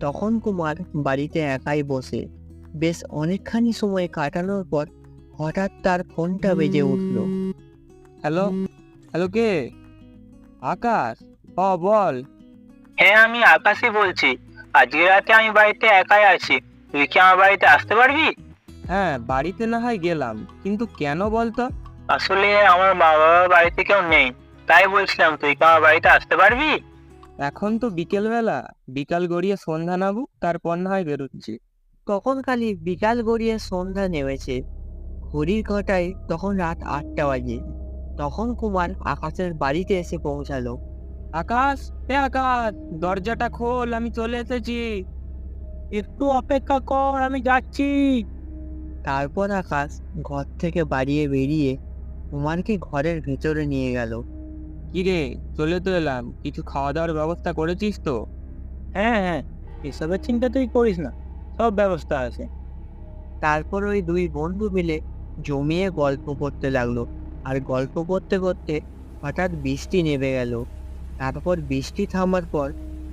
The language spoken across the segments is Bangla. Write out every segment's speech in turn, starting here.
তখন কুমার বাড়িতে একাই বসে বেশ অনেকখানি সময় কাটানোর পর হঠাৎ তার ফোনটা বেজে উঠল। হ্যালো, হ্যালো, কে? আকাশ? বল। হ্যাঁ, আমি আকাশই বলছি। আজকে রাতে আমি বাড়িতে একাই আছি। তুই কি আমার বাড়িতে আসতে পারবি? হ্যাঁ, বাড়িতে না হয় গেলাম, কিন্তু কেন বলতো? আসলে আমার মা বাবা বাড়িতে কেউ নেই, তাই বলছিলাম তুই কি আমার বাড়িতে আসতে পারবি? এখন তো বিকেলবেলা, বিকাল গড়িয়ে সন্ধ্যা নামুক, তারপর না হয় বেরোচ্ছি। তখন খালি বিকাল গড়িয়ে সন্ধ্যা নেমেছে। ঘড়ির কাঁটায় তখন রাত 8টা বাজে। তখন কুমার আকাশের বাড়িতে এসে পৌঁছালো। আকাশ, আকাশ, দরজাটা খোল, আমি চলে এসেছি। একটু অপেক্ষা কর, আমি যাচ্ছি। তারপর আকাশ ঘর থেকে বেরিয়ে কুমারকে ঘরের ভেতরে নিয়ে গেল। কি রে, চলে তো এলাম, কিছু খাওয়া দাওয়ার ব্যবস্থা করেছিস তো? হ্যাঁ হ্যাঁ, এসবের চিন্তা তুই করিস না, সব ব্যবস্থা আছে। তারপর ওই দুই বন্ধু মিলে জমিয়ে গল্প করতে লাগলো। আর গল্প করতে করতে হঠাৎ বৃষ্টি নেমে গেল। তারপর বৃষ্টি থামার পর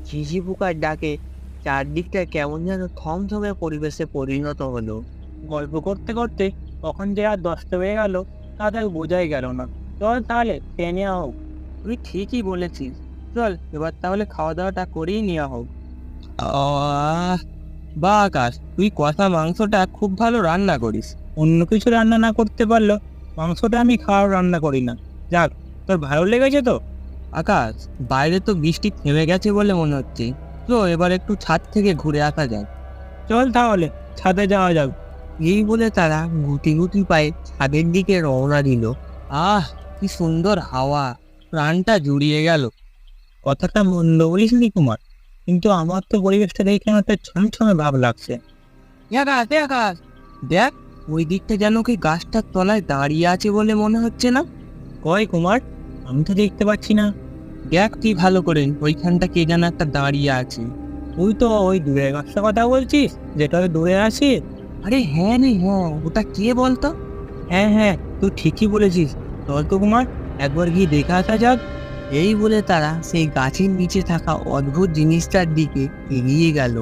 ঝিঝি পোকার ডাকে চারদিকটা কেমন যেন থমথমে পরিবেশে পরিণত হলো। গল্প করতে করতে কখন যে আর 10টা বেজে গেল তা তাকে বোঝাই গেল না। চল তাহলে ট্রেনে হোক। তুই ঠিকই বলেছিস, চল এবার তাহলে খাওয়া দাওয়াটা করেই নেওয়া হোক। বা আকাশ, তুই কষা মাংসটা খুব ভালো রান্না করিস। অন্য কিছু রান্না না করতে পারলো, মাংসটা আমি খাওয়ার রান্না করি না। যাক, তোর ভালো লেগেছে তো? আকাশ, বাইরে তো বৃষ্টি থেমে গেছে বলে মনে হচ্ছে, তো এবার একটু ছাদ থেকে ঘুরে আসা যায়। চল তাহলে ছাদে যাওয়া যাক। এই বলে তারা গুটি গুটি পায়ে ছাদের দিকে রওনা দিল। আহ, কি সুন্দর হাওয়া, প্রাণটা জুড়িয়ে গেল। কথাটা মন্দ বলিসনি কুমার, কিন্তু আমার তো পরিবেশটা দেখে কেমন একটা ছমছমে ভাব লাগছে। আকাশ, আকাশ, দেখ, ওই দিকটা যেন কি গাছটার তলায় দাঁড়িয়ে আছে বলে মনে হচ্ছে না? কই কুমার, আমি তো দেখতে পাচ্ছি না। দেখ তুই ভালো করে, ওইখানটা কে যেন একটা দাঁড়িয়ে আছে। তুই তো ওই দূরের গাছটার কথা বলছিস, যেটা ওই দূরে আছে? আরে হ্যাঁ রে হ্যাঁ, ওটা কে বলতো? হ্যাঁ হ্যাঁ, তুই ঠিকই বলেছিস। চল তো কুমার, একবার গিয়ে দেখে আসা যাক। এই বলে তারা সেই গাছের নিচে থাকা অদ্ভুত জিনিসটার দিকে এগিয়ে গেল।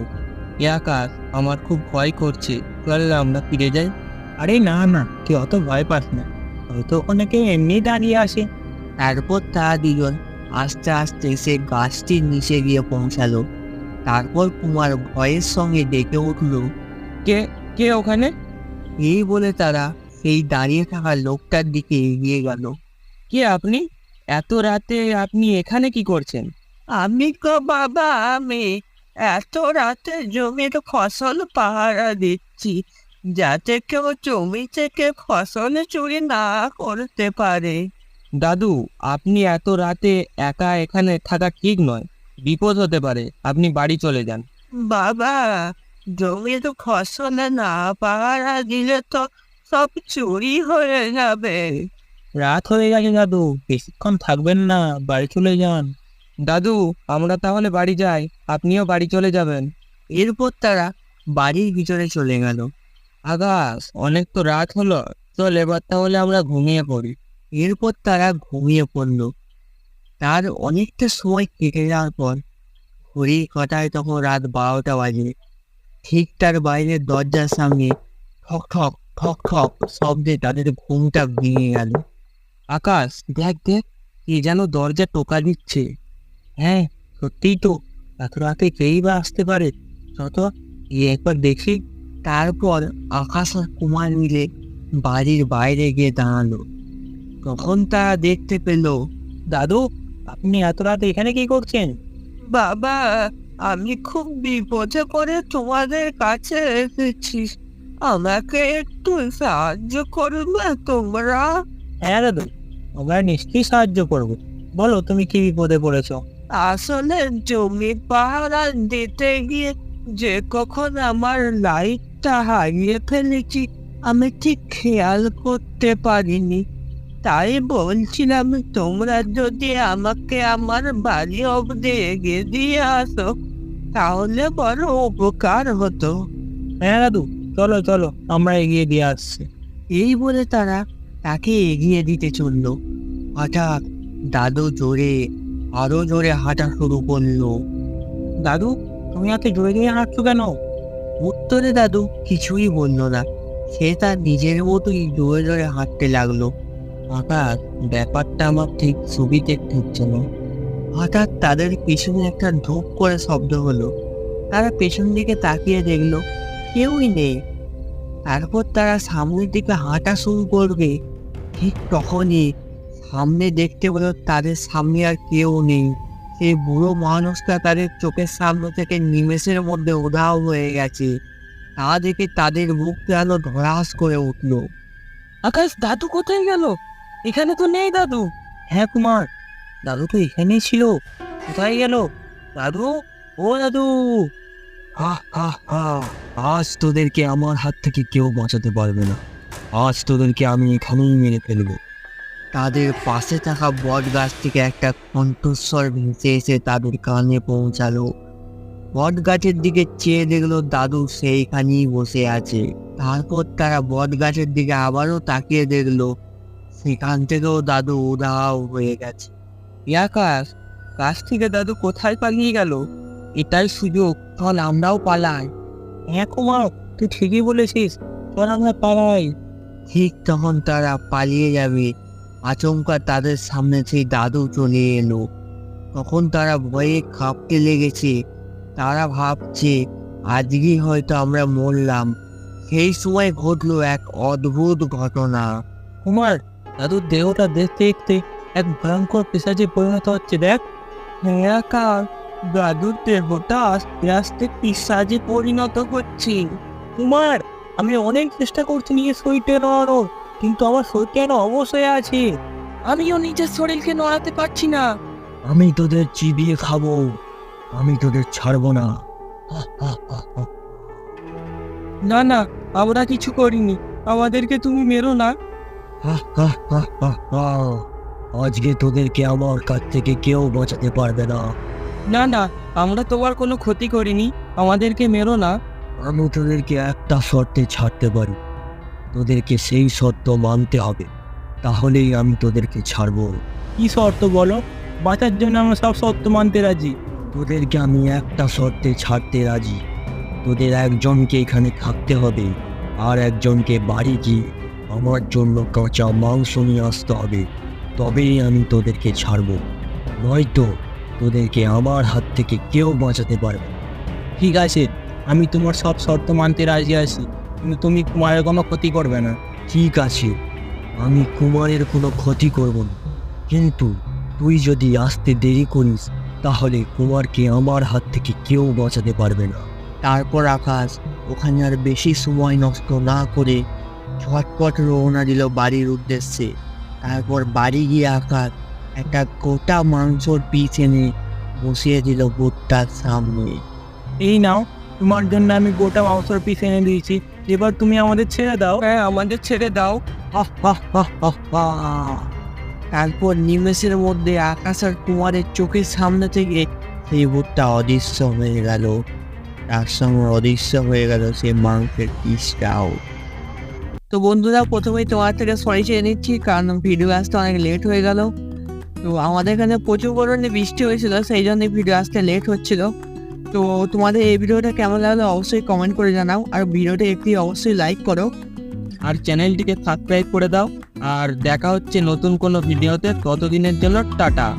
আকাশ, আমার খুব ভয় করছে, চল আমরা ফিরে যাই। আরে না না, তুই অত ভয় পাস না, হয়তো ওখানে কেউ এমনি দাঁড়িয়ে আসে। তারপর তারা দুজন আস্তে আস্তে সে গাছটির নিচে গিয়ে পৌঁছালো। তারপর কুমার ভয়ের সঙ্গে ডেকে উঠল। কে কে ওখানে? এই বলে তারা সেই দাঁড়িয়ে থাকা লোকটার দিকে এগিয়ে গেল। কে আপনি? এত রাতে আপনি এখানে কি করছেন? আমি তো বাবা, আমি এত রাতে জমির ফসল পাহারা দিচ্ছি, যাতে কেউ জমি থেকে ফসল চুরি না করতে পারে। দাদু, আপনি এত রাতে একা এখানে থাকা ঠিক নয়, বিপদ হতে পারে, আপনি বাড়ি চলে যান। বাবা, জমির ফসল না পাহারা দিলে তো সব চুরি হয়ে যাবে। রাত হয়ে গেছে দাদু, বেশিক্ষণ থাকবেন না, বাড়ি চলে যান। দাদু, আমরা তাহলে বাড়ি যাই, আপনিও বাড়ি চলে যাবেন। এরপর তারা বাড়ির ভিতরে চলে গেল। আকাশ, অনেক তো রাত হলো, চল এবার তাহলে আমরা ঘুমিয়ে পড়ি। এরপর তারা ঘুমিয়ে পড়ল। তার অনেকটা সময় কেটে যাওয়ার পর ঘড়ির কাঁটায় তখন রাত 12টা বাজে। ঠিক তার বাইরের দরজার সামনে ঠক ঠক ঠক ঠক শব্দে তাদের ঘুমটা ভেঙে গেল। আকাশ, দেখ দেখ, কে যেন দরজা টোকা দিচ্ছে। হ্যাঁ, সত্যিই তো, এত রাতে কেই বা আসতে পারে। যত একবার দেখি। তারপর আকাশ আর কুমার মিলে বাড়ির বাইরে গিয়ে দাঁড়ালো। তখন তারা দেখতে পেল। দাদু, আপনি এত রাতে এখানে কি করছেন? বাবা, আমি খুব বিপদে পড়ে তোমাদের কাছে এসেছি, আমাকে একটু সাহায্য করবে তোমরা? হ্যাঁ দাদু, আমরা নিশ্চয়ই সাহায্য করবো। বলো, তুমি কি বিপদে পড়েছো? আসলে জমি পাহারা দিতে গিয়ে যে কখন আমার লাইটটা হারিয়ে ফেলেছি আমি ঠিক খেয়াল করতে পারিনি। তাই বলছিলাম, তোমরা যদি আমাকে আমার বাড়ি অবধি এগিয়ে দিয়ে আসো তাহলে বড় উপকার হতো। হ্যাঁ দাদু, চলো চলো, আমরা এগিয়ে দিয়ে আসছি। এই বলে তারা তাকে এগিয়ে দিতে চলল। হঠাৎ দাদু আরো জোরে হাঁটা শুরু করলো। দাদু, তুমি এত জোরে জোরে হাঁটছো কেন? উত্তরে দাদু কিছুই বলল না। সে তার নিজের মতোই জোরে জোরে হাঁটতে লাগলো। আকাশ, ব্যাপারটা আমার ঠিক ছবিতে ঠুকছে না। হঠাৎ তাদের পেছনে একটা ধূপ করে শব্দ হলো। তারা পেছন দিকে তাকিয়ে দেখলো কেউই নেই। তারপর তারা সামনের দিকে হাঁটা শুরু করবে, ঠিক তখনই সামনে দেখতে পেলো তাদের সামনে আর কেউ নেই। সেই বুড়ো মানুষটা তাদের চোখের সামনে থেকে নিমেষের মধ্যে উধাও হয়ে গেছে। তা দেখে তাদের মুখ যেন ধরাস করে উঠলো। আকাশ, দাদু কোথায় গেল? এখানে তো নেই দাদু। হ্যাঁ কুমার, দাদু তো এখানেই ছিল। কোথায় গেল দাদু? ও দাদু! হা হা হা, আজ তোদেরকে আমার হাত থেকে কেউ বাঁচাতে পারবে না। আজ তোদেরকে আমি এখানেই মেরে ফেলবো। তাদের পাশে থাকা বট গাছ থেকে একটা কণ্ঠস্বর ভেসে এসে তাদের কানে পৌঁছালো। বট গাছের দিকে চেয়ে দেখলো দাদু সেইখানেই বসে আছে। তারপর তারা বট গাছের দিকে আবারও তাকিয়ে দেখলো সেখান থেকেও দাদু উধাও হয়ে গেছে। আকাশ, কাছ থেকে দাদু কোথায় পালিয়ে গেল? এটাই সুযোগ, চল আমরাও পালাই। হ্যাঁ কুমার, তুই ঠিকই বলেছিস, চল আমরা পালাই। ঠিক তখন তারা পালিয়ে যাবে, আচমকা তাদের সামনে সেই দাদু চলে এলো। তখন তারা ভয়ে কাঁপতে লেগেছে। তারা ভাবছে আজকেই হয়তো আমরা মরলাম। সেই সময় ঘটলো এক অদ্ভুত ঘটনা। কুমার, দাদুর দেহটা দেখতে দেখতে এক ভয়ঙ্কর পেশাচে পরিণত হচ্ছে, দেখ। হ্যাঁ আকাশ, দাদুর দেহটা আস্তে আস্তে পিশাচে পরিণত হচ্ছে। কুমার, আমি অনেক চেষ্টা করছি নিজের শরীরটা নড়ানোর, কিন্তু আমার শরীরটা যেন অবশ্যই আছে। আমিও নিজের শরীরকে নড়াতে পারছি না। আমি তোদের চিবিয়ে খাবো, আমি তোদের ছাড়বো না। না না, আমরা কিছু করিনি, আমাদেরকে তুমি মেরো না। আজকে তোদেরকে আমার কাছ থেকে কেউ বাঁচাতে পারবে না। না না, আমরা তোমার কোনো ক্ষতি করিনি, আমাদেরকে মেরো না। আমি তোদেরকে একটা শর্তে ছাড়তে পারি, তোদেরকে সেই শর্ত মানতে হবে, তাহলেই আমি তোদেরকে ছাড়বো। কি শর্ত বলো? বাঁচার জন্য আমরা সব শর্ত মানতে রাজি। তোদেরকে আমি একটা শর্তে ছাড়তে রাজি। তোদের একজনকে এখানে থাকতে হবে, আর একজনকে বাড়ি গিয়ে আমার জন্য কাঁচা মাংস নিয়ে আসতে হবে, তবেই আমি তোদেরকে ছাড়বো। নয়তো তোদেরকে আমার হাত থেকে কেউ বাঁচাতে পারবে না। ঠিক আছে, আমি তোমার সব শর্ত মানতে রাজি আছি, কিন্তু তুমি কুমারের কোনো ক্ষতি করবে না। ঠিক আছে, আমি কুমারের কোনো ক্ষতি করব না, কিন্তু তুই যদি আসতে দেরি করিস তাহলে কুমারকে আমার হাত থেকে কেউ বাঁচাতে পারবে না। তারপর আকাশ ওখানে আর বেশি সময় নষ্ট না করে ঝটপট রওনা দিল বাড়ির উদ্দেশ্যে। তারপর বাড়ি গিয়ে আকাশ একটা গোটা মাংসর পিস এনে বসিয়ে দিল ভুট্টার সামনে। এই নাও, তোমার জন্য আমি গোটা মাংসের পিস এনে দিয়েছি, এবার তুমি আমাদের ছেড়ে দাও। হ্যাঁ, আমাদের ছেড়ে দাও। তারপর নিমেষের মধ্যে আকাশ আর কুমারের চোখের সামনে থেকে সেই ভুট্টা অদৃশ্য হয়ে গেল। তার সঙ্গে অদৃশ্য হয়ে গেল সেই মাংসের পিসটাও। তো বন্ধুরা, প্রথমেই তোমার থেকে সরি চেয়ে নিচ্ছি, কারণ ভিডিও আসতে অনেক লেট হয়ে গেল। তো আমাদের এখানে প্রচুর পরিমাণে বৃষ্টি হয়েছিল, সেই জন্য ভিডিও আসতে লেট হচ্ছিল। তো তোমাদের এই ভিডিওটা কেমন লাগলো অবশ্যই কমেন্ট করে জানাও, আর ভিডিওটা একটি অবশ্যই লাইক করো। আর চ্যানেলটিকে সাবস্ক্রাইব করে দাও। আর দেখা হচ্ছে নতুন কোনো ভিডিওতে, ততদিনের জন্য টাটা।